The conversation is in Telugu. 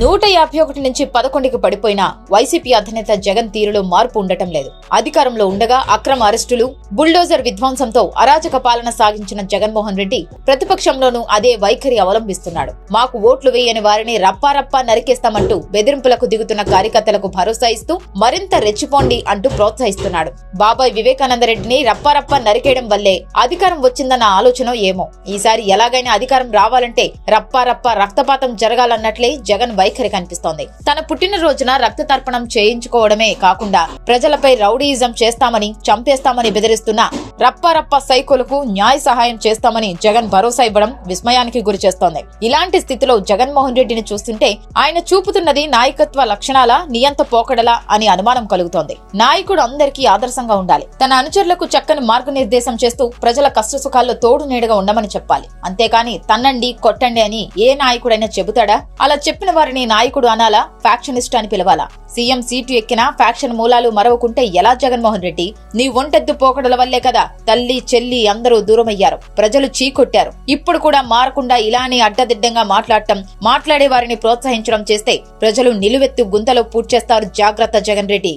151 నుంచి 11కి పడిపోయిన వైసీపీ అధినేత జగన్ తీరులో మార్పు ఉండటం లేదు. అధికారంలో ఉండగా అక్రమ అరెస్టులు, బుల్డోజర్ విధ్వంసంతో అరాచక పాలన సాగించిన జగన్మోహన్ రెడ్డి ప్రతిపక్షంలోనూ అదే వైఖరి అవలంబిస్తున్నాడు. మాకు ఓట్లు వేయని వారిని రప్పారప్పా నరికేస్తామంటూ బెదిరింపులకు దిగుతున్న కార్యకర్తలకు భరోసా ఇస్తూ మరింత రెచ్చిపోండి అంటూ ప్రోత్సహిస్తున్నాడు. బాబాయ్ వివేకానంద రెడ్డిని రప్పారప్పా నరికేయడం వల్లే అధికారం వచ్చిందన్న ఆలోచన ఏమో. ఈసారి ఎలాగైనా అధికారం రావాలంటే రప్పారప్పా రక్తపాతం జరగాలన్నట్లే జగన్ వైఖరి కనిపిస్తోంది. తన పుట్టినరోజున రక్త తర్పణం చేయించుకోవడమే కాకుండా ప్రజలపై రౌడీయిజం చేస్తామని, చంపేస్తామని బెదిరిస్తున్న రప్పారప్ప సైకోలకు న్యాయ సహాయం చేస్తామని జగన్ భరోసా ఇవ్వడం విస్మయానికి గురి చేస్తోంది. ఇలాంటి స్థితిలో జగన్మోహన్ రెడ్డిని చూస్తుంటే ఆయన చూపుతున్నది నాయకత్వ లక్షణాల, నియంత పోకడలా అని అనుమానం కలుగుతోంది. నాయకుడు అందరికీ ఆదర్శంగా ఉండాలి. తన అనుచరులకు చక్కని మార్గనిర్దేశం చేస్తూ ప్రజల కష్టసుఖాల్లో తోడు నీడగా ఉండమని చెప్పాలి. అంతేకాని తన్నండి, కొట్టండి అని ఏ నాయకుడైనా చెబుతాడా? అలా చెప్పిన వారిని నాయకుడు అనాలా, ఫ్యాక్షనిస్ట్ అని పిలవాలా? సీఎం సీటు ఎక్కినా ఫ్యాక్షన్ మూలాలు మరవకుంటే ఎలా జగన్మోహన్ రెడ్డి? నీ ఒంటెద్దు పోకడల వల్లే కదా తల్లి, చెల్లి అందరూ దూరమయ్యారు, ప్రజలు చీకొట్టారు. ఇప్పుడు కూడా మారకుండా ఇలానే అడ్డదిడ్డంగా మాట్లాడే వారిని ప్రోత్సహించడం చేస్తే ప్రజలు నిలువెత్తు గుంతలో పూడ్చేస్తారు. జాగ్రత్త జగన్ రెడ్డి.